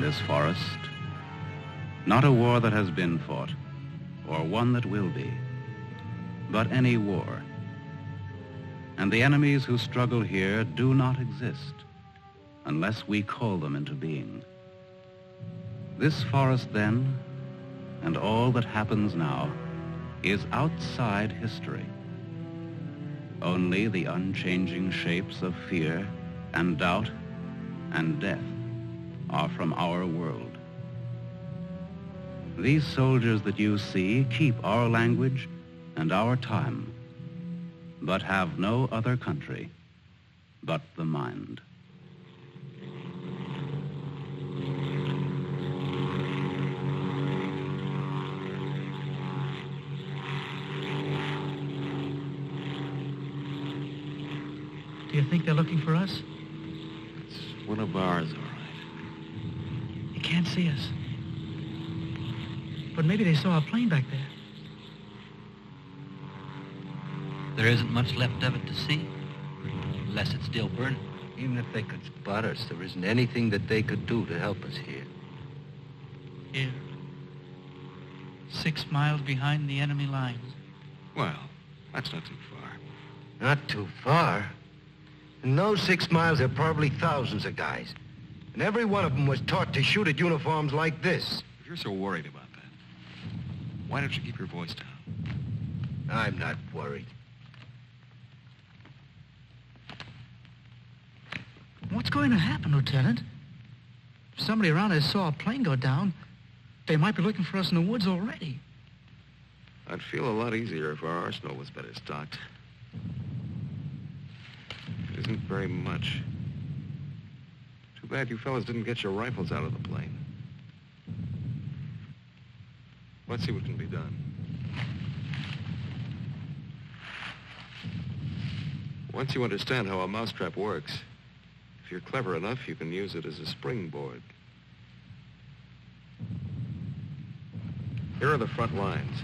This forest, not a war that has been fought or one that will be, but any war. And the enemies who struggle here do not exist unless we call them into being. This forest then, and all that happens now, is outside history. Only the unchanging shapes of fear and doubt and death are from our world. These soldiers that you see keep our language and our time, but have no other country but the mind. Do you think they're looking for us? It's one of ours, all right. They can't see us. But maybe they saw a plane back there. There isn't much left of it to see, unless it's still burning. Even if they could spot us, there isn't anything that they could do to help us here. Here. 6 miles behind the enemy lines. Well, that's not too far. Not too far. In those 6 miles, there are probably thousands of guys. And every one of them was taught to shoot at uniforms like this. If you're so worried about that, why don't you keep your voice down? I'm not worried. What's going to happen, Lieutenant? If somebody around us saw a plane go down, they might be looking for us in the woods already. I'd feel a lot easier if our arsenal was better stocked. It isn't very much. Too bad you fellas didn't get your rifles out of the plane. Let's see what can be done. Once you understand how a mousetrap works, if you're clever enough, you can use it as a springboard. Here are the front lines.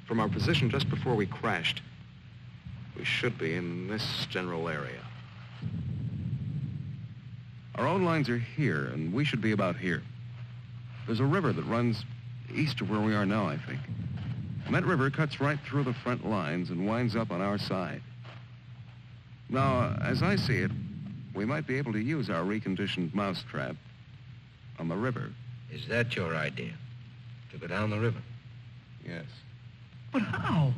From our position just before we crashed, we should be in this general area. Our own lines are here, and we should be about here. There's a river that runs east of where we are now, I think. And that river cuts right through the front lines and winds up on our side. Now, as I see it, we might be able to use our reconditioned mousetrap on the river. Is that your idea? To go down the river? Yes. But how?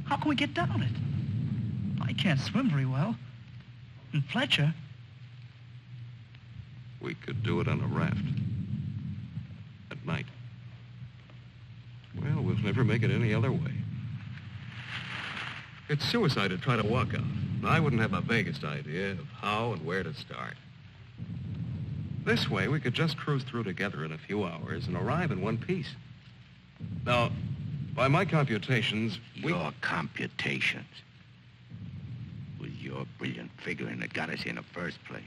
How can we get down it? I can't swim very well. And Fletcher... We could do it on a raft. At night. Well, we'll never make it any other way. It's suicide to try to walk out. I wouldn't have the vaguest idea of how and where to start. This way, we could just cruise through together in a few hours and arrive in one piece. Now, by my computations, Your computations? It was your brilliant figuring that got us here in the first place.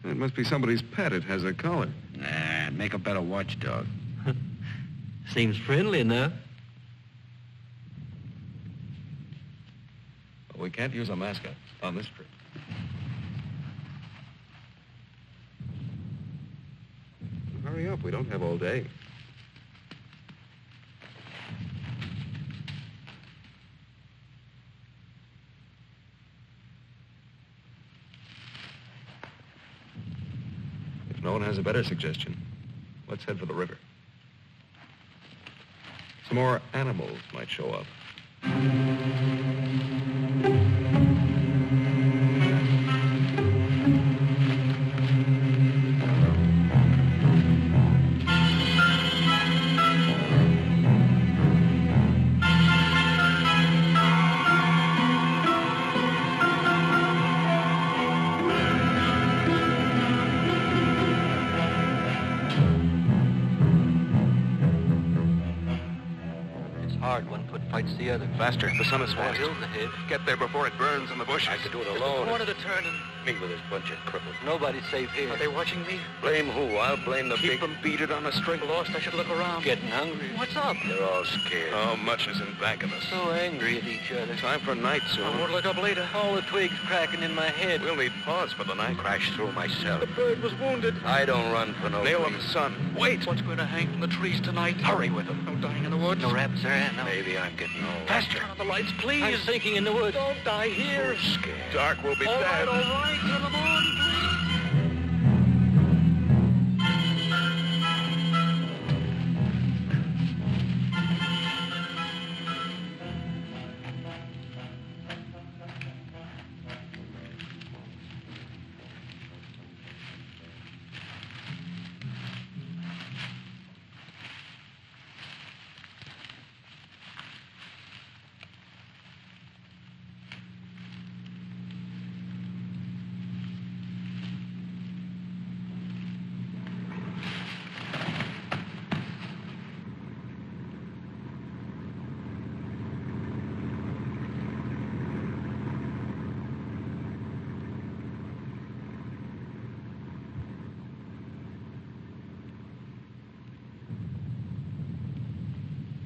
It must be somebody's pet. It has a collar. Nah, make a better watchdog. Seems friendly enough. But we can't use a mascot on this trip. Hurry up, we don't have all day. If no one has a better suggestion, let's head for the river. Some more animals might show up. Fights the other. Faster, the sun is fast. Hill's ahead. Get there before it burns in the bushes. I could do it alone. Corner to turn and Me with this bunch of cripples. nobody's safe here. Are they watching me? Blame who? I'll blame the Keep big... them beat on a string. Lost, I should look around. Getting hungry. What's up? They're all scared. How much is in back of us? So angry at each other. Time for night I soon. won't look up later. All the twigs cracking in my head. We'll need pause for the night. Crashed through myself. The bird was wounded. I don't run for no Nail of reason. the sun. Wait! What's going to hang from the trees tonight? Hurry with them. No dying in the woods. No rabbits there, no. Maybe I'm getting old. Faster! Turn on the lights, please. I'm sinking in the woods. Don't die here. Scared. Dark will be All bad. right, all right. Turn them on, please.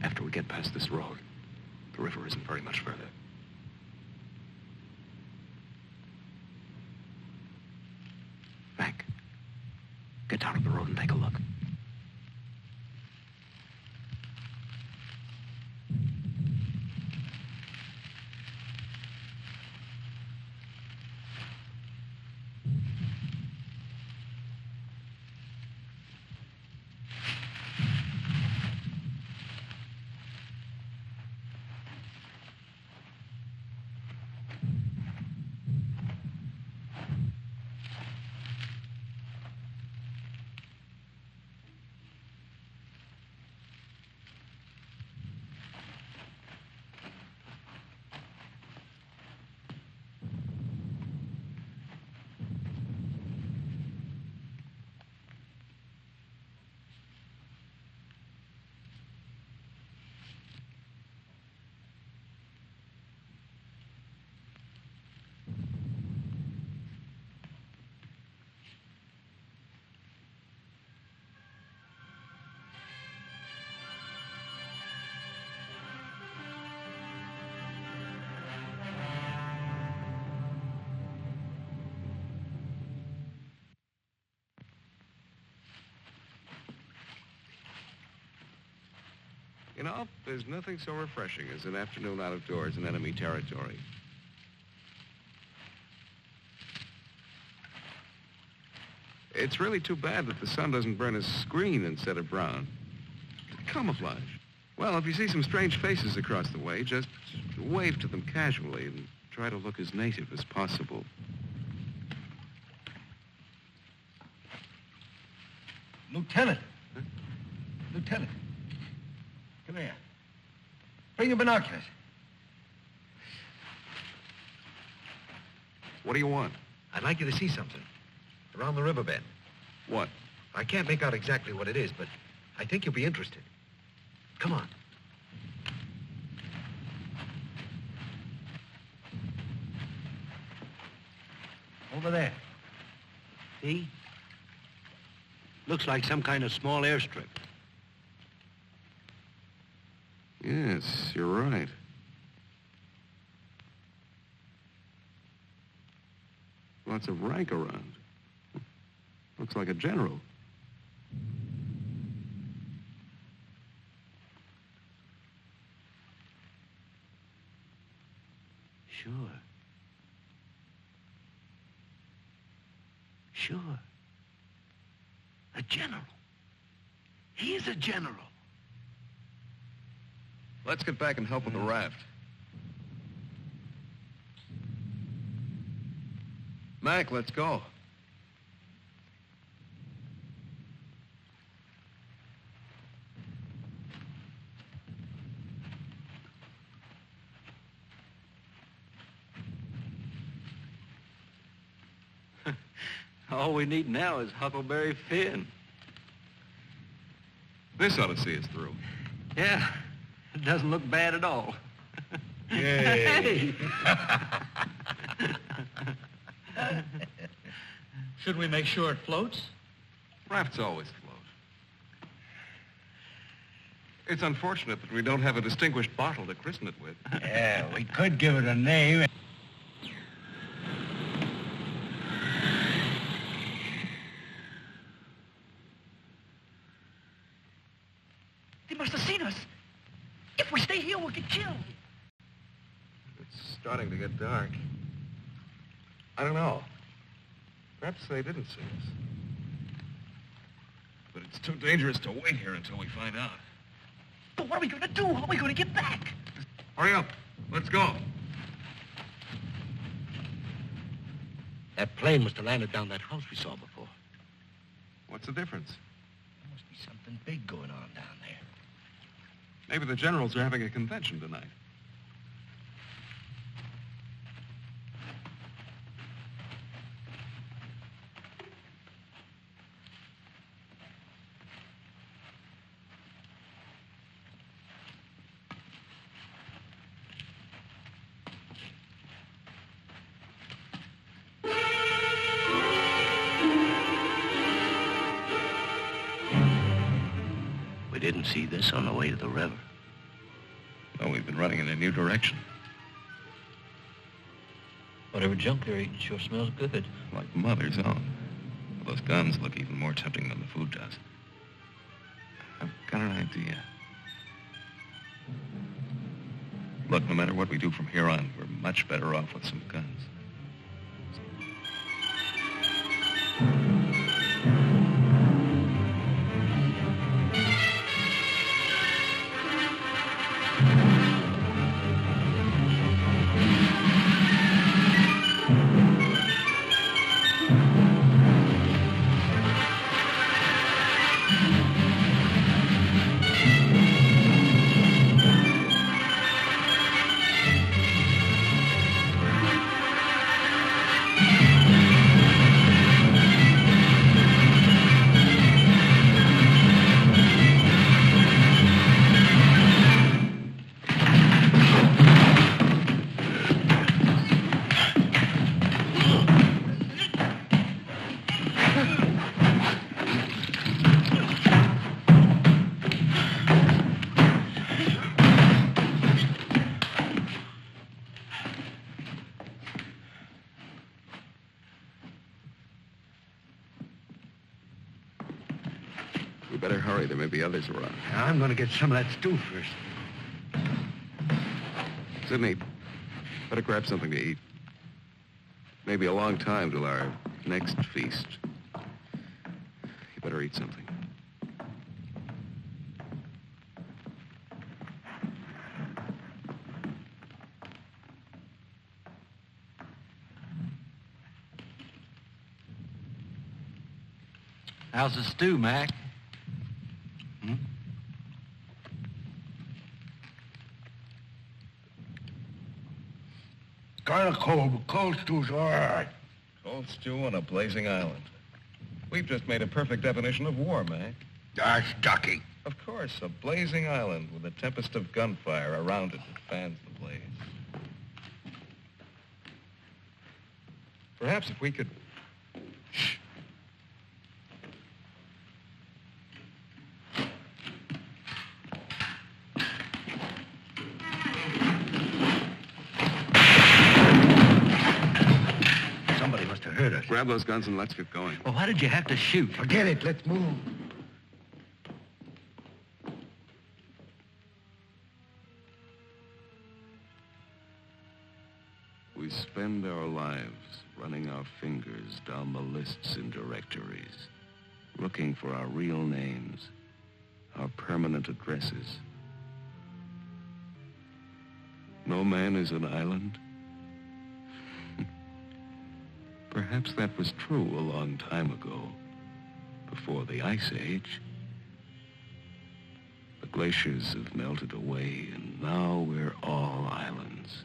After we get past this road, the river isn't very much further. Frank, get down to the road and take a look. You know, there's nothing so refreshing as an afternoon out of doors in enemy territory. It's really too bad that the sun doesn't burn his screen instead of brown. Camouflage. Well, if you see some strange faces across the way, just wave to them casually and try to look as native as possible. Lieutenant. Huh? Lieutenant. Come here. Bring your binoculars. What do you want? I'd like you to see something. Around the riverbed. What? I can't make out exactly what it is, but I think you'll be interested. Come on. Over there. See? Looks like some kind of small airstrip. Yes, you're right. Lots of rank around. Looks like a general. Sure. Sure. A general. He's a general. Let's get back and help with the raft. Mac, let's go. All we need now is Huckleberry Finn. This ought to see us through. Yeah, it doesn't look bad at all. Yay. Should we make sure it floats? Rafts always float. It's unfortunate that we don't have a distinguished bottle to christen it with. Yeah, we could give it a name. They must have seen us. If we stay here, we'll get killed. It's starting to get dark. I don't know. Perhaps they didn't see us. But it's too dangerous to wait here until we find out. But what are we going to do? How are we going to get back? Hurry up. Let's go. That plane must have landed down that house we saw before. What's the difference? There must be something big going on down there. Maybe the generals are having a convention tonight. We didn't see this on the way to the river. No, we've been running in a new direction. Whatever junk they're eating sure smells good. Like Mother's own. Those guns look even more tempting than the food does. I've got an idea. Look, no matter what we do from here on, we're much better off with some guns. We better hurry. There may be others around. I'm going to get some of that stew first. Sidney, better grab something to eat. Maybe a long time till our next feast. You better eat something. How's the stew, Mac? Kind of cold, but cold stew's all right. Cold stew on a blazing island. We've just made a perfect definition of war, Mac. That's ducky. Of course, a blazing island with a tempest of gunfire around it that fans the blaze. Perhaps if we could... Shh. Somebody must have heard us. Grab those guns and let's get going. Well, why did you have to shoot? Forget it. Let's move. We spend our lives running our fingers down the lists and directories, looking for our real names, our permanent addresses. No man is an island. Perhaps that was true a long time ago, before the Ice Age. The glaciers have melted away, and now we're all islands.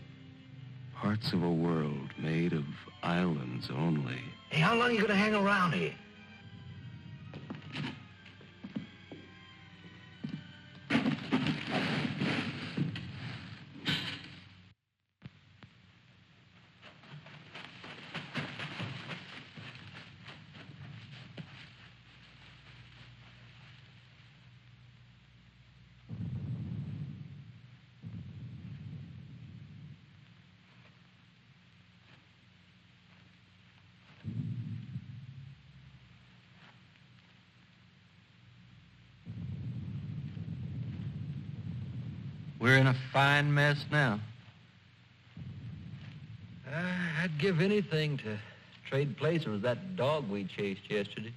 Parts of a world made of islands only. Hey, how long are you gonna hang around here? We're in a fine mess now. I'd give anything to trade places with that dog we chased yesterday.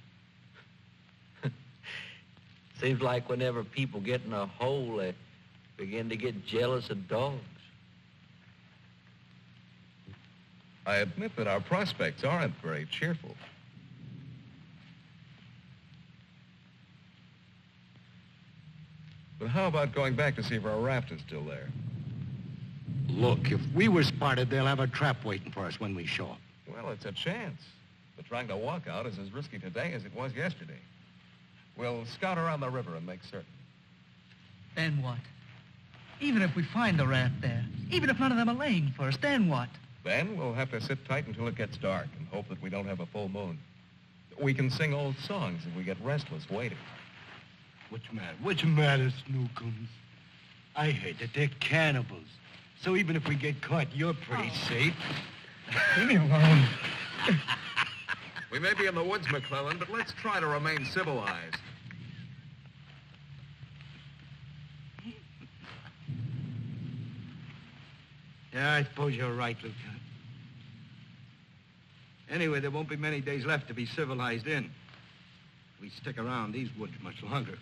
Seems like whenever people get in a hole, they begin to get jealous of dogs. I admit that our prospects aren't very cheerful. But how about going back to see if our raft is still there? Look, if we were spotted, they'll have a trap waiting for us when we show up. Well, it's a chance. But trying to walk out is as risky today as it was yesterday. We'll scout around the river and make certain. Then what? Even if we find the raft there, even if none of them are laying for us, then what? Then we'll have to sit tight until it gets dark and hope that we don't have a full moon. We can sing old songs if we get restless waiting. What's the matter, Snookums? I heard that they're cannibals. So even if we get caught, you're pretty safe. Leave me alone. We may be in the woods, McClellan, but let's try to remain civilized. Yeah, I suppose you're right, Lieutenant. Anyway, there won't be many days left to be civilized in. We stick around these woods much longer.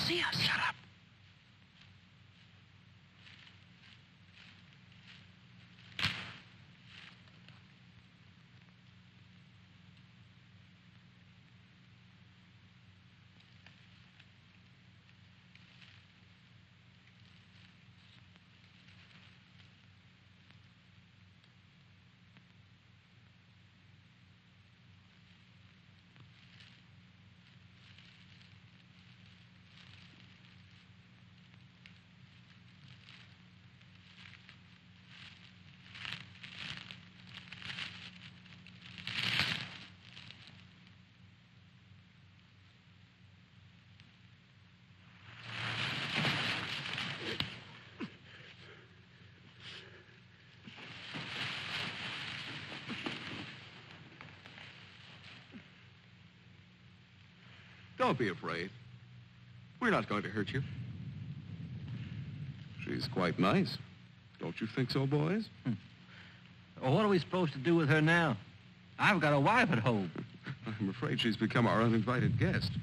See us. Shut up. Don't be afraid. We're not going to hurt you. She's quite nice. Don't you think so, boys? Well, what are we supposed to do with her now? I've got a wife at home. I'm afraid she's become our uninvited guest.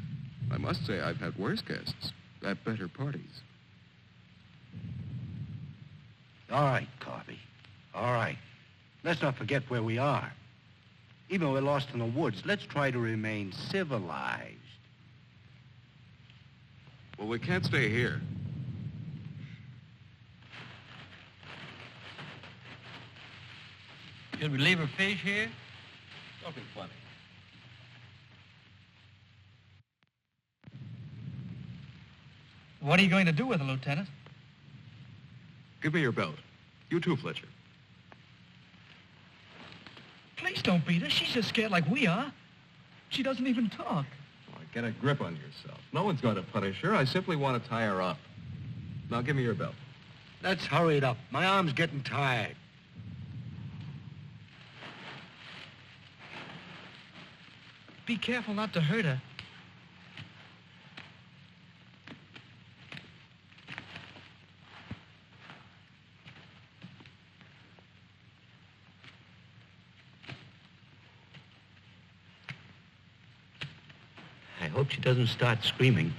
I must say I've had worse guests at better parties. All right, Carby. All right. Let's not forget where we are. Even if we're lost in the woods, let's try to remain civilized. Well, we can't stay here. Should we leave her fish here? Don't be funny. What are you going to do with her, Lieutenant? Give me your belt. You too, Fletcher. Please don't beat her. She's just scared like we are. She doesn't even talk. Oh, get a grip on yourself. No one's going to punish her. I simply want to tie her up. Now, give me your belt. Let's hurry it up. My arm's getting tired. Be careful not to hurt her. I hope she doesn't start screaming.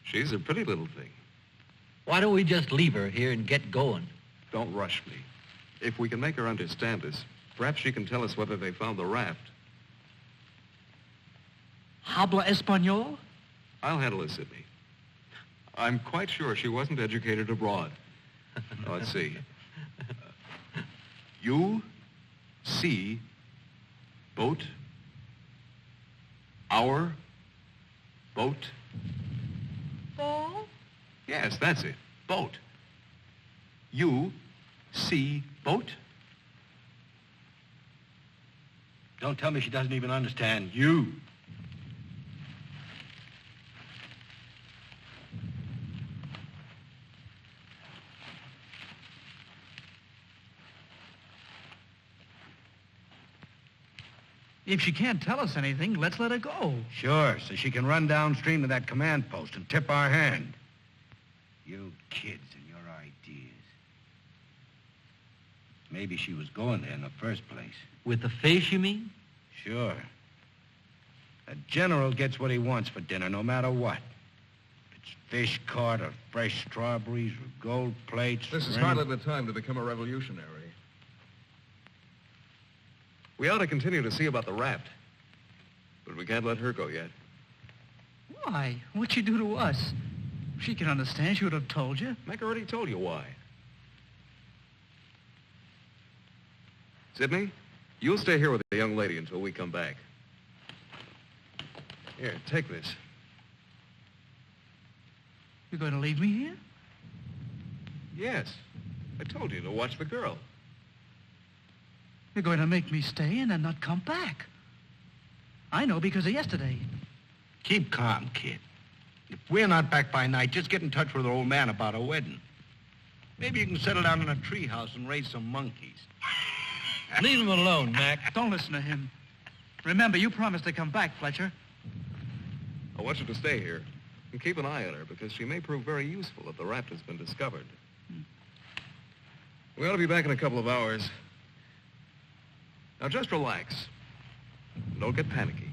She's a pretty little thing. Why don't we just leave her here and get going? Don't rush me. If we can make her understand us, perhaps she can tell us whether they found the raft. Habla Espanol? I'll handle it, Sidney. I'm quite sure she wasn't educated abroad. Now, let's see. You see boat, our boat. Oh? Yes, that's it. Boat. You see boat. Don't tell me she doesn't even understand you. If she can't tell us anything, let's let her go. Sure, so she can run downstream to that command post and tip our hand. You kids and your ideas. Maybe she was going there in the first place. With the fish, you mean? Sure. A general gets what he wants for dinner, no matter what. If it's fish caught or fresh strawberries or gold plates. This is or hardly the time to become a revolutionary. We ought to continue to see about the raft. But we can't let her go yet. Why? What'd she do to us? If she can understand, she would have told you. Mac already told you why. Sidney, you'll stay here with the young lady until we come back. Here, take this. You're going to leave me here? Yes. I told you to watch the girl. You're going to make me stay and then not come back. I know because of yesterday. Keep calm, kid. If we're not back by night, just get in touch with the old man about a wedding. Maybe you can settle down in a treehouse and raise some monkeys. Leave him alone, Mac. Don't listen to him. Remember, you promised to come back, Fletcher. I want you to stay here and keep an eye on her because she may prove very useful if the raft has been discovered. We ought to be back in a couple of hours. Now, just relax. Don't get panicky.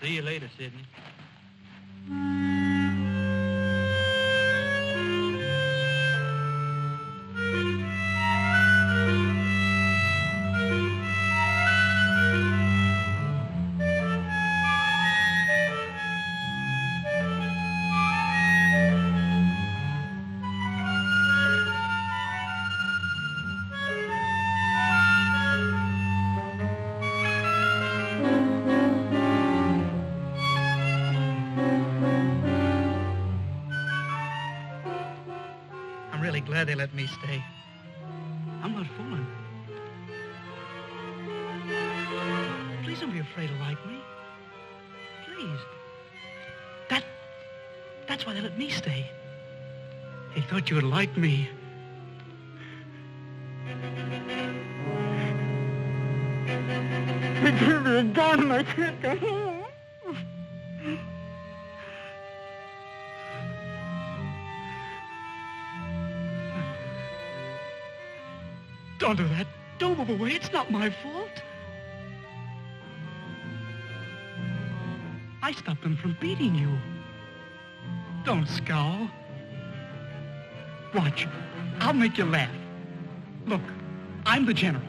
See you later, Sidney. Glad they let me stay. I'm not fooling. Please don't be afraid to like me. Please. That's why they let me stay. They thought you would like me. They gave me a gun and I can't go home. Don't do that. Don't move away. It's not my fault. I stopped them from beating you. Don't scowl. Watch. I'll make you laugh. Look, I'm the general.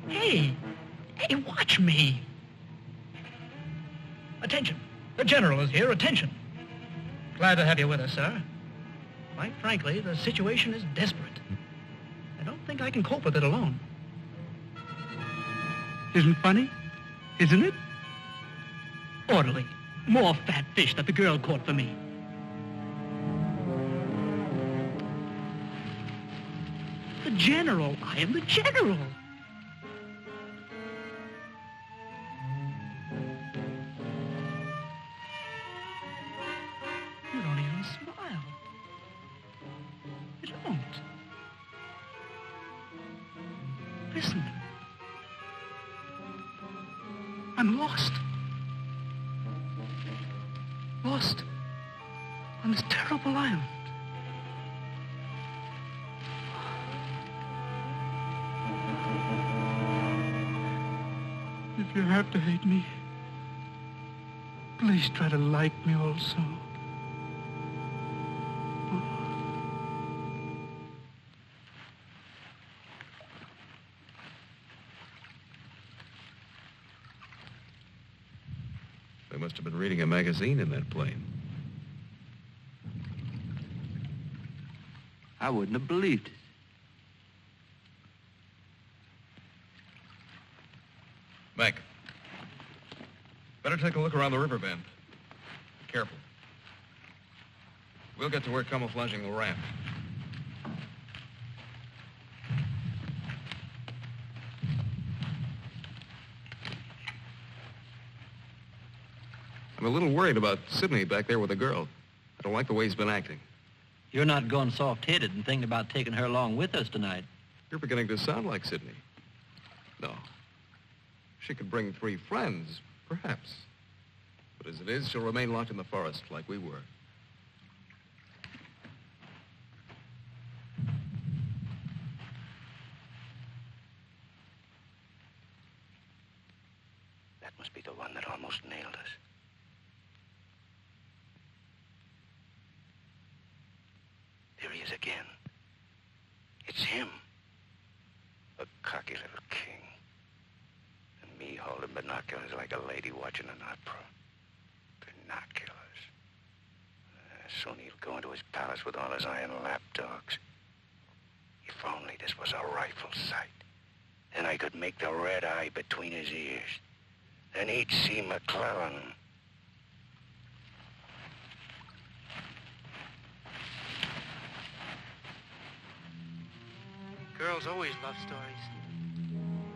Hey, watch me. Attention. The general is here. Attention. Glad to have you with us, sir. Quite frankly, the situation is desperate. I don't think I can cope with it alone. Isn't funny? Isn't it? Orderly. More fat fish that the girl caught for me. The general. I am the general. You don't even smile. You don't. Listen. I'm lost. Lost on this terrible island. If you have to hate me, please try to like me also. They must have been reading a magazine in that plane. I wouldn't have believed it. Mac, better take a look around the river bend. Be careful. We'll get to work camouflaging the ramp. I'm a little worried about Sidney back there with the girl. I don't like the way he's been acting. You're not going soft-headed and thinking about taking her along with us tonight. You're beginning to sound like Sidney. No. She could bring 3 friends, perhaps. But as it is, she'll remain locked in the forest like we were. That must be the one that almost nailed us. There he is again. It's him. A cocky little king. And me holding binoculars like a lady watching an opera. Binoculars. Soon he'll go into his palace with all his iron lapdogs. If only this was a rifle sight. Then I could make the red eye between his ears. Then he'd see McClellan. Girls always love stories.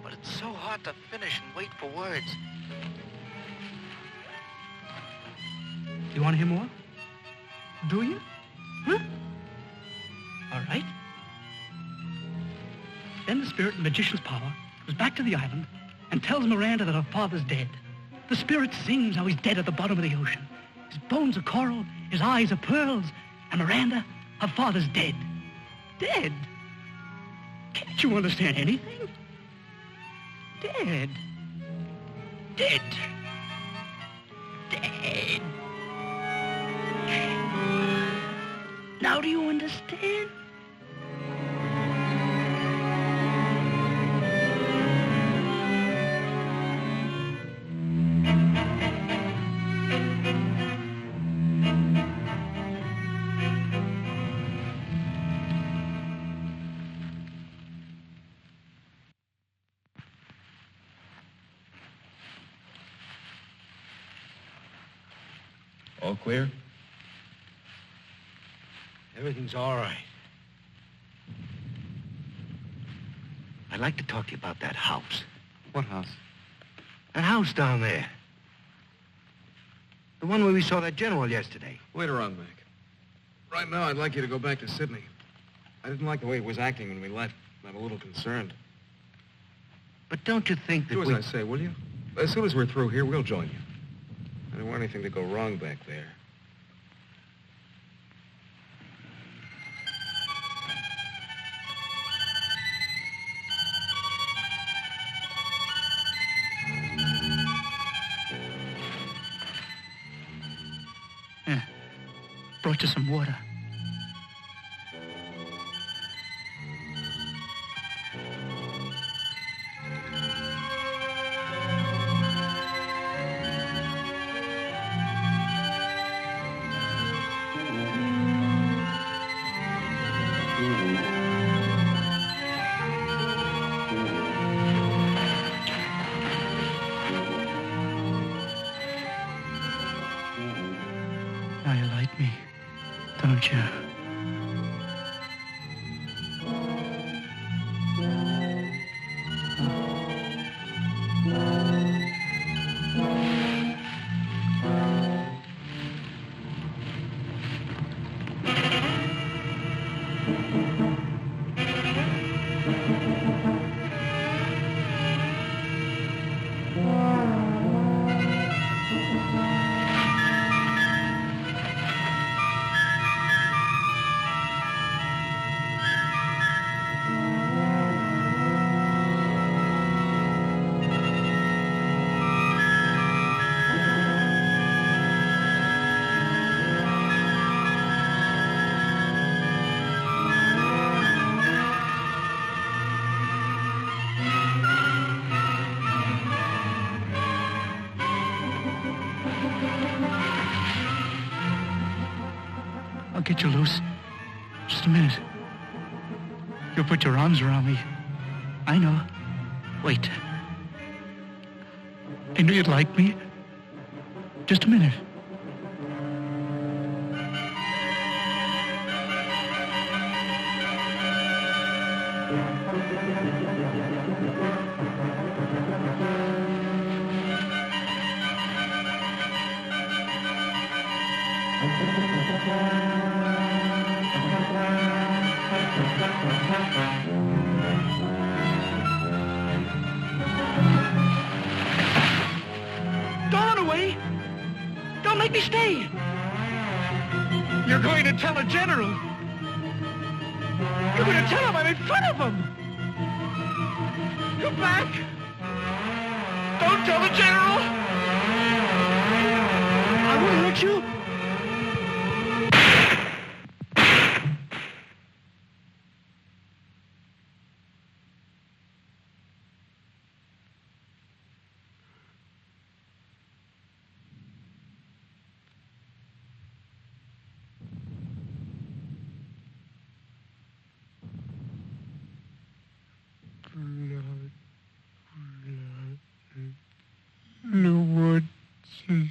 But it's so hard to finish and wait for words. You want to hear more? Do you? Huh? All right. Then the spirit in magician's power goes back to the island and tells Miranda that her father's dead. The spirit sings how he's dead at the bottom of the ocean. His bones are coral, his eyes are pearls, and Miranda, her father's dead. Dead? Can't you understand anything? Dead. Dead. Dead. Now do you understand? All clear? Everything's all right. I'd like to talk to you about that house. What house? That house down there. The one where we saw that general yesterday. Later on, Mac. Right now, I'd like you to go back to Sydney. I didn't like the way he was acting when we left. I'm a little concerned. But don't you think that Do as I say, will you? As soon as we're through here, we'll join you. I don't want anything to go wrong back there. Yeah. Brought you some water. Now you like me, don't you? I'll get you loose. Just a minute. You'll put your arms around me. I know. Wait. I knew you'd like me. Just a minute. Don't run away. Don't make me stay. You're going to tell the general. You're going to tell him I'm in front of him. Come back. Don't tell the general. I won't hurt you. The words are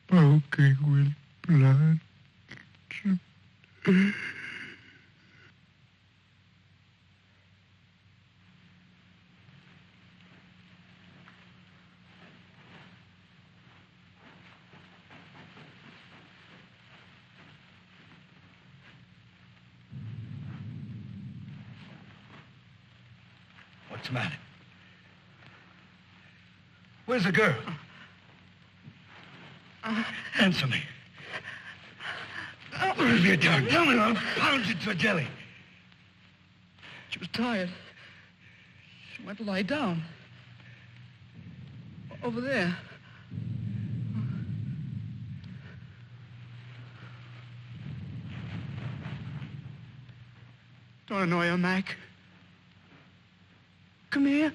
spoken with blood. What's the matter? Where's the girl? Answer me. What have you done? Tell me, I'll pound you to a jelly. She was tired. She went to lie down. Over there. Don't annoy her, Mac. Come here.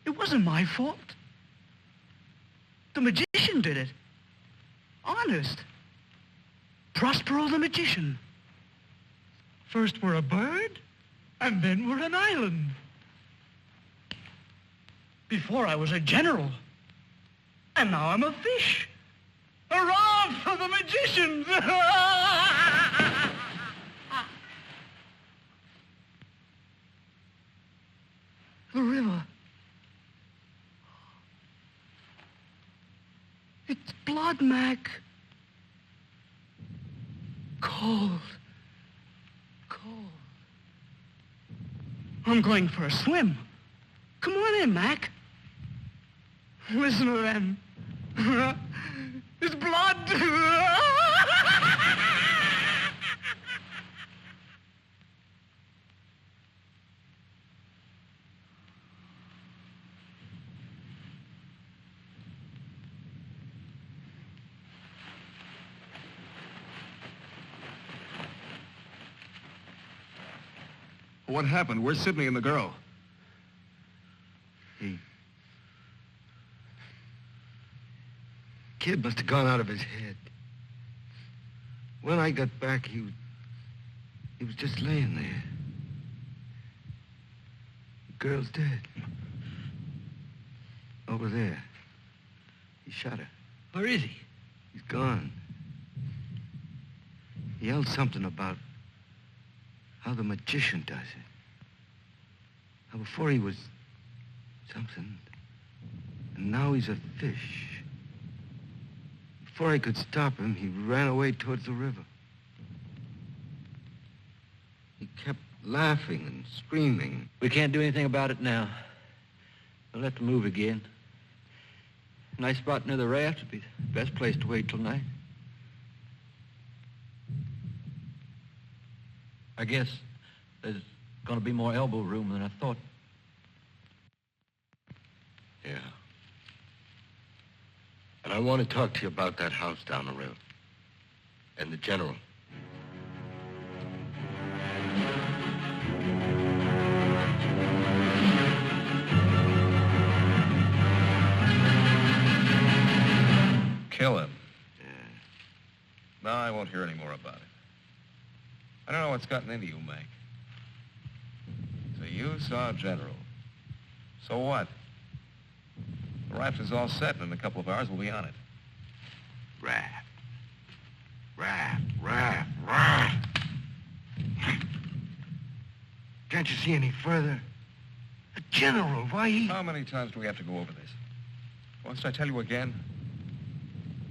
It wasn't my fault. The magician did it. Honest. Prospero the magician. First we're a bird, and then we're an island. Before I was a general. And now I'm a fish. Hurrah for the magicians! The river. It's blood, Mac. Cold. Cold. I'm going for a swim. Come on in, Mac. Listen to them. It's blood. What happened? Where's Sidney and the girl? Kid must have gone out of his head. When I got back, he was just laying there. The girl's dead. Over there. He shot her. Where is he? He's gone. He yelled something about how the magician does it. How before he was something, and now he's a fish. Before I could stop him, he ran away towards the river. He kept laughing and screaming. We can't do anything about it now. We'll have to move again. Nice spot near the raft would be the best place to wait till night. I guess there's going to be more elbow room than I thought. Yeah. And I want to talk to you about that house down the river. And the general. Kill him. Yeah. No, I won't hear any more about it. I don't know what's gotten into you, Mac. So you saw a general. So what? The raft is all set, and in a couple of hours we'll be on it. Raft. Can't you see any further? A general, why he... How many times do we have to go over this? Must I tell you again?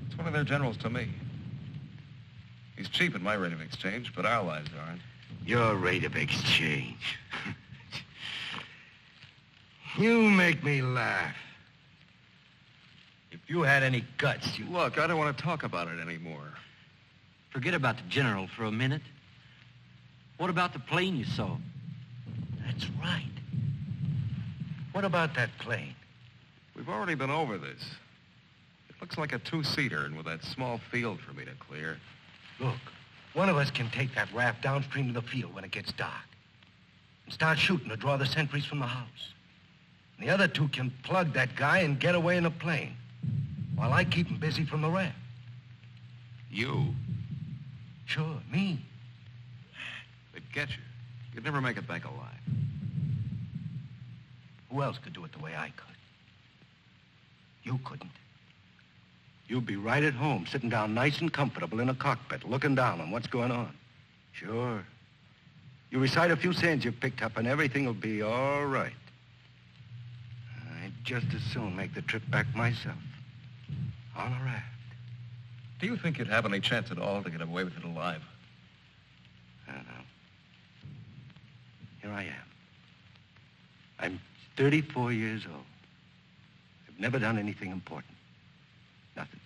It's one of their generals to me. He's cheap at my rate of exchange, but our lives aren't. Your rate of exchange. You make me laugh. If you had any guts, you... Look, I don't want to talk about it anymore. Forget about the general for a minute. What about the plane you saw? That's right. What about that plane? We've already been over this. It looks like a two-seater, and with that small field for me to clear. Look, one of us can take that raft downstream to the field when it gets dark and start shooting to draw the sentries from the house. And the other two can plug that guy and get away in a plane while I keep him busy from the raft. You? Sure, me. They'd get you. You'd never make it back alive. Who else could do it the way I could? You couldn't. You'd be right at home, sitting down nice and comfortable in a cockpit, looking down on what's going on. Sure. You recite a few sayings you've picked up and everything will be all right. I'd just as soon make the trip back myself. On a raft. Do you think you'd have any chance at all to get away with it alive? I don't know. Here I am. I'm 34 years old. I've never done anything important. Nothing.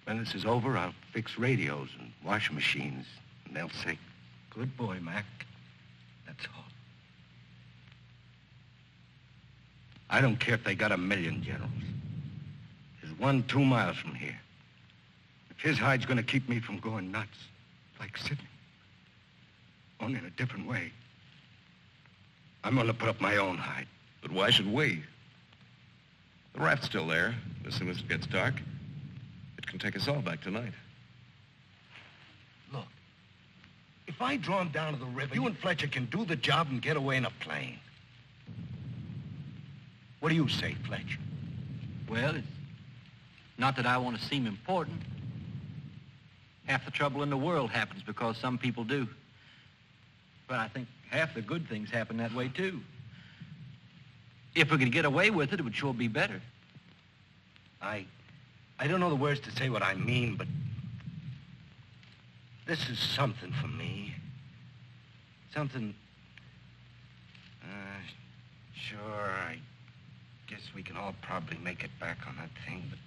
When this is over, I'll fix radios and washing machines, and they'll say, "Good boy, Mac." That's all. I don't care if they got 1,000,000 generals. There's one 2 miles from here. If his hide's gonna keep me from going nuts, like Sidney, only in a different way, I'm gonna put up my own hide. But why should we? The raft's still there. As soon as it gets dark, it can take us all back tonight. Look, if I draw him down to the river, you and Fletcher can do the job and get away in a plane. What do you say, Fletch? Well, it's not that I want to seem important. Half the trouble in the world happens because some people do. But I think half the good things happen that way, too. If we could get away with it, it would sure be better. I don't know the words to say what I mean, but this is something for me. Something... Sure, I guess we can all probably make it back on that thing, but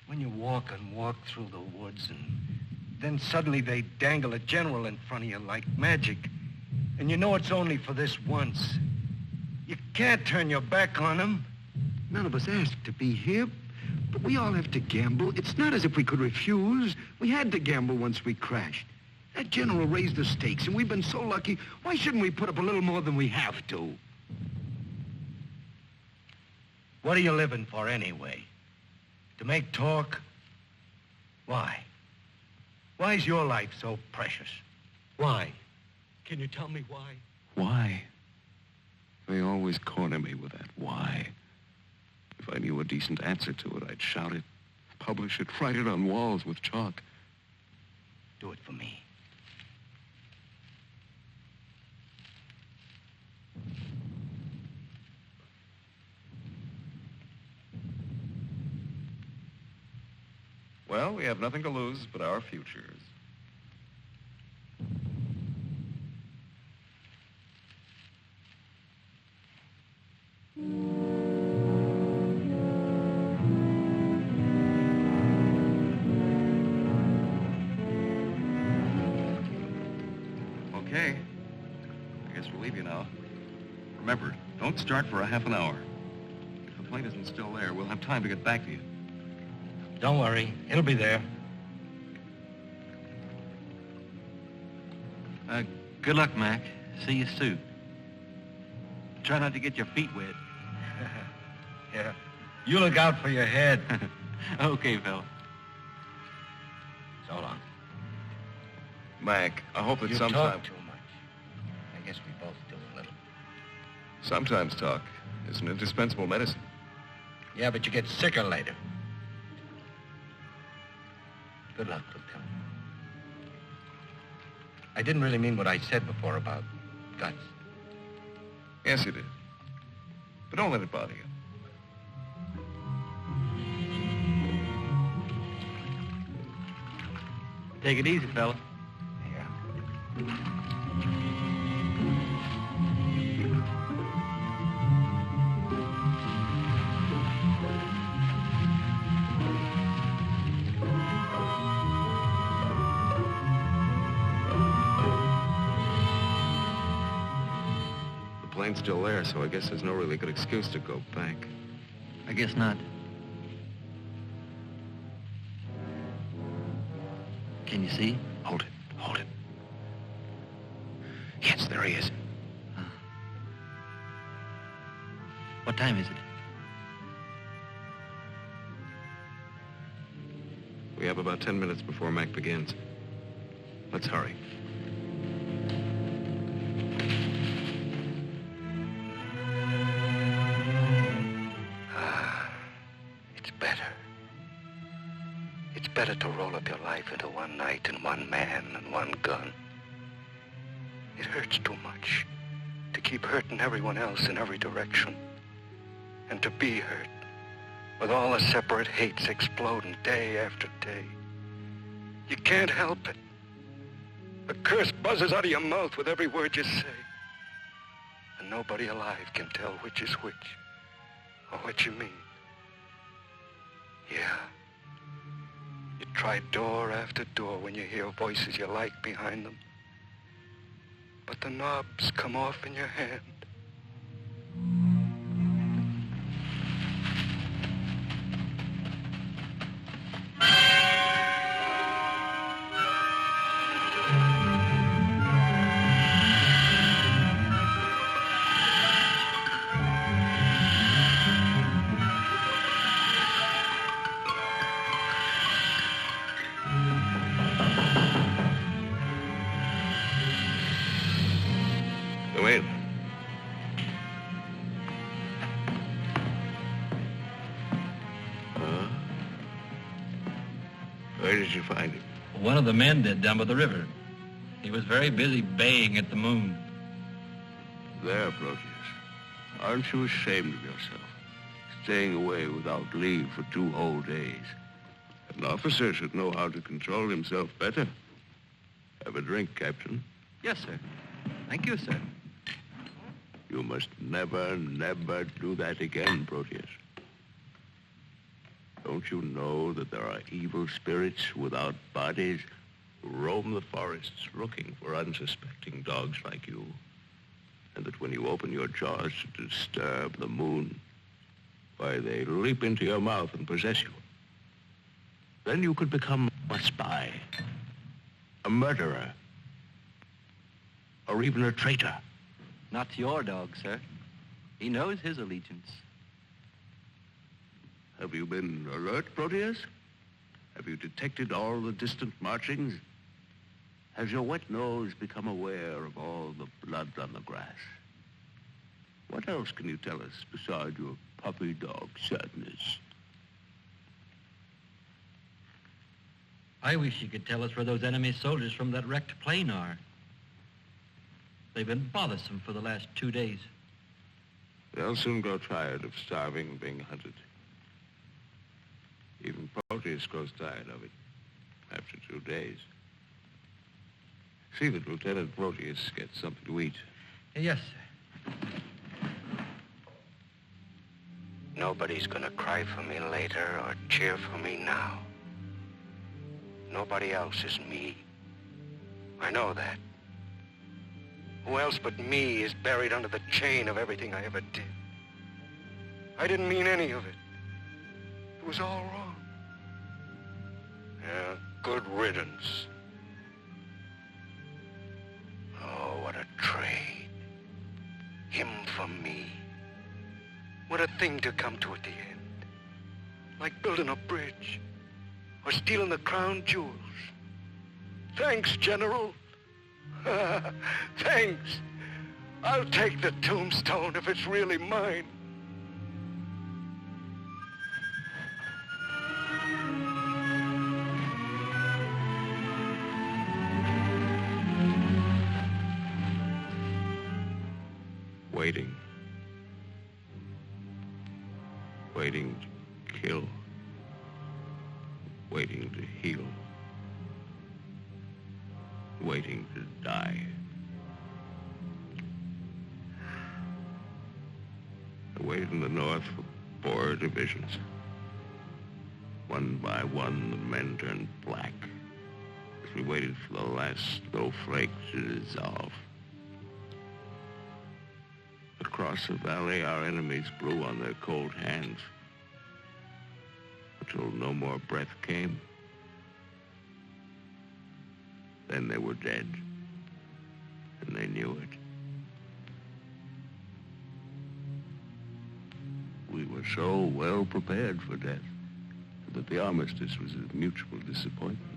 when you walk and walk through the woods and then suddenly they dangle a general in front of you like magic, and you know it's only for this once, you can't turn your back on him. None of us asked to be here, but we all have to gamble. It's not as if we could refuse. We had to gamble once we crashed. That general raised the stakes, and we've been so lucky. Why shouldn't we put up a little more than we have to? What are you living for anyway? To make talk? Why? Why is your life so precious? Why? Can you tell me why? Why? They always corner me with that why. If I knew a decent answer to it, I'd shout it, publish it, write it on walls with chalk. Do it for me. Well, we have nothing to lose but our futures. Okay. I guess we'll leave you now. Remember, don't start for a half an hour. If the plane isn't still there, we'll have time to get back to you. Don't worry. It'll be there. Good luck, Mac. See you soon. Try not to get your feet wet. Yeah. You look out for your head. Okay, fella. So long. Mac, I hope that You sometime... talk too much. I guess we both do a little. Sometimes talk is an indispensable medicine. Yeah, but you get sicker later. Good luck, Lieutenant. I didn't really mean what I said before about guts. Yes, you did. But don't let it bother you. Take it easy, fella. Yeah. The plane's still there, so I guess there's no really good excuse to go back. I guess not. Can you see? Hold it. Hold it. Yes, there he is. What time is it? We have about 10 minutes before Mac begins. Let's hurry. It's better. It's better to roll up your life into one night and one man and one gun. It hurts too much to keep hurting everyone else in every direction. And to be hurt with all the separate hates exploding day after day. You can't help it. A curse buzzes out of your mouth with every word you say. And nobody alive can tell which is which or what you mean. Yeah. You try door after door when you hear voices you like behind them. But the knobs come off in your hand. Wait. Where did you find him? One of the men did down by the river. He was very busy baying at the moon. There, Proteus. Aren't you ashamed of yourself? Staying away without leave for 2 whole days. An officer should know how to control himself better. Have a drink, Captain. Yes, sir. Thank you, sir. You must never, never do that again, Proteus. Don't you know that there are evil spirits without bodies who roam the forests looking for unsuspecting dogs like you? And that when you open your jaws to disturb the moon, why, they leap into your mouth and possess you. Then you could become a spy, a murderer, or even a traitor. Not to your dog, sir. He knows his allegiance. Have you been alert, Proteus? Have you detected all the distant marchings? Has your wet nose become aware of all the blood on the grass? What else can you tell us besides your puppy dog sadness? I wish you could tell us where those enemy soldiers from that wrecked plane are. They've been bothersome for the last 2 days. They'll soon grow tired of starving and being hunted. Even Proteus grows tired of it after 2 days. See that Lieutenant Proteus gets something to eat. Yes, sir. Nobody's gonna cry for me later or cheer for me now. Nobody else is me. I know that. Who else but me is buried under the chain of everything I ever did? I didn't mean any of it. It was all wrong. Yeah, good riddance. Oh, what a trade. Him for me. What a thing to come to at the end. Like building a bridge or stealing the crown jewels. Thanks, General. Thanks. I'll take the tombstone if it's really mine. Waiting. Waiting to kill. Waiting to heal. Waiting to die. I waited in the north for 4 divisions. One by one, the men turned black as we waited for the last snowflake to dissolve. Across the valley, our enemies blew on their cold hands until no more breath came. Then they were dead, and they knew it. We were so well prepared for death that the armistice was a mutual disappointment.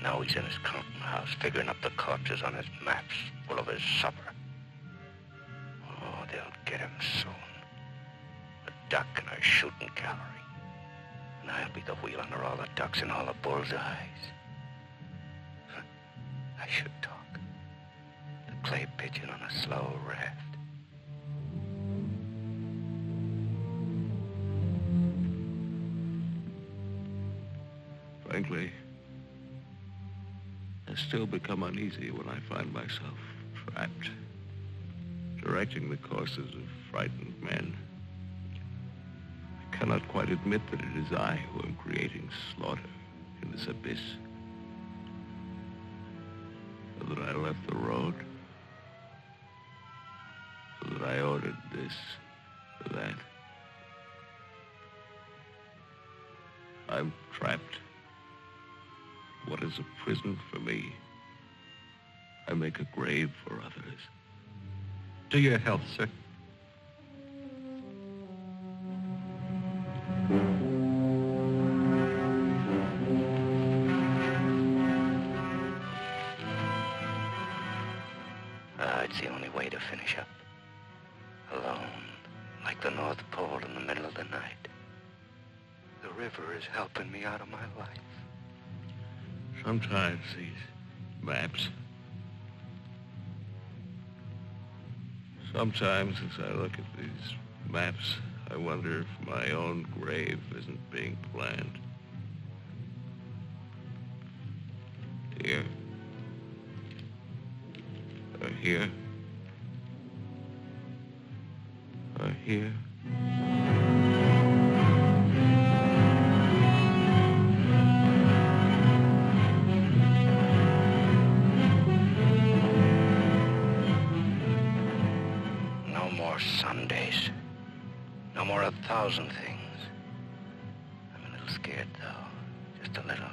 Now he's in his counting house, figuring up the corpses on his maps, full of his supper. Oh, they'll get him soon. A duck in a shooting gallery. And I'll be the wheel under all the ducks and all the bull's eyes. I should talk. The clay pigeon on a slow raft. Frankly, I still become uneasy when I find myself trapped, directing the courses of frightened men. I cannot quite admit that it is I who am creating slaughter in this abyss. So that I left the road. So that I ordered this or that. I'm trapped. What is a prison for me? I make a grave for others. To your health, sir. finish up. Alone, like the North Pole in the middle of the night. The river is helping me out of my life. Sometimes these maps. Sometimes as I look at these maps, I wonder if my own grave isn't being planned. Here. Or here. Or here. No more Sundays. No more 1,000 things. I'm a little scared, though. Just a little.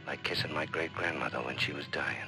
Like kissing my great-grandmother when she was dying.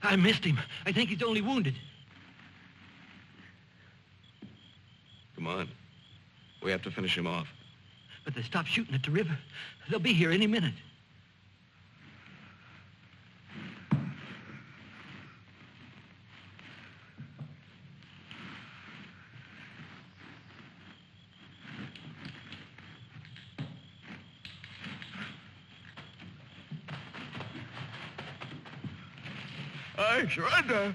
I missed him. I think he's only wounded. Come on. We have to finish him off. But they stopped shooting at the river. They'll be here any minute. I surrender.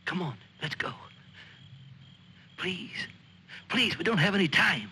Come on, let's go. Please, please, we don't have any time.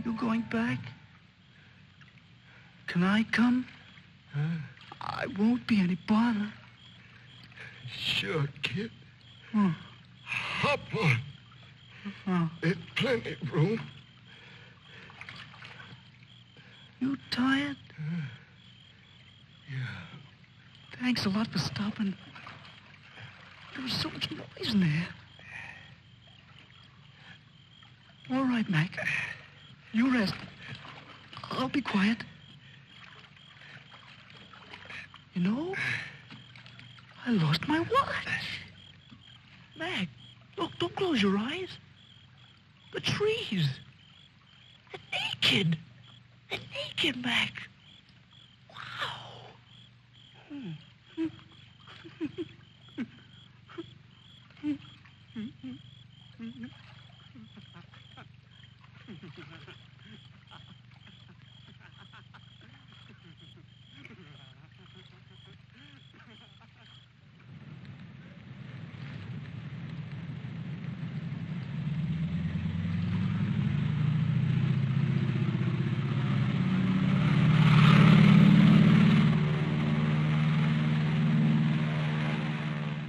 You going back? Can I come? I won't be any bother. Sure, kid. Oh. Hop on. Oh. There's plenty of room. You tired? Yeah. Thanks a lot for stopping. There was so much noise in there. All right, Mac. You rest. I'll be quiet. You know, I lost my watch. Mac, look, don't close your eyes. The trees. They're naked. They're naked, Mac. Wow.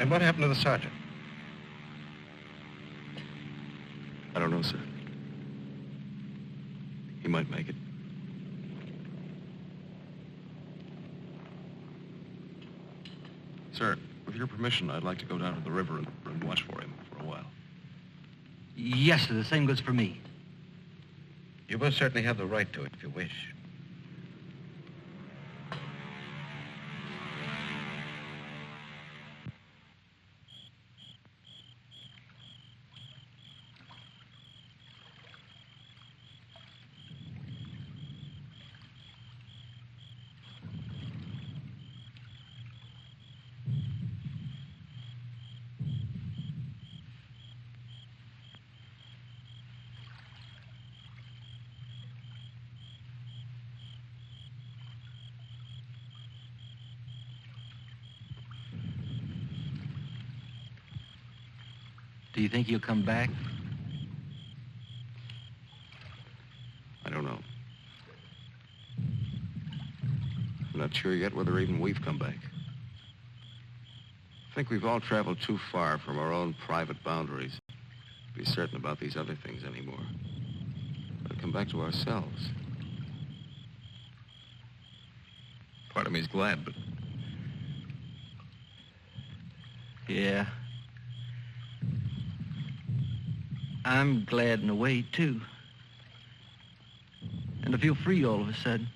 And what happened to the sergeant? I don't know, sir. He might make it. Sir, with your permission, I'd like to go down to the river and watch for him for a while. Yes, sir. The same goes for me. You both certainly have the right to it if you wish. Do you think he'll come back? I don't know. I'm not sure yet whether even we've come back. I think we've all traveled too far from our own private boundaries to be certain about these other things anymore. But come back to ourselves. Part of me's glad, but... Yeah. I'm glad in a way, too. And I feel free all of a sudden.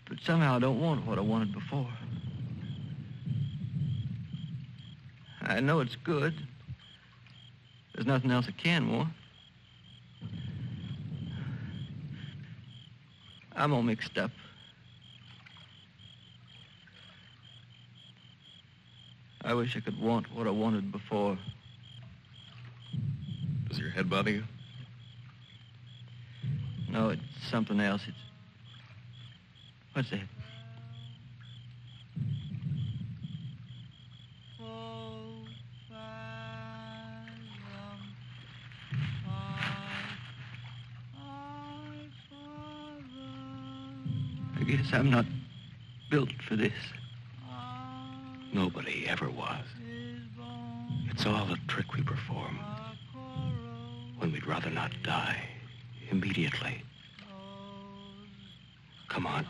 But somehow I don't want what I wanted before. I know it's good. There's nothing else I can want. I'm all mixed up. I wish I could want what I wanted before. Does your head bother you? No, it's something else. It's... What's that? I guess I'm not built for this. Nobody ever was. It's all a trick we perform when we'd rather not die immediately. Come on.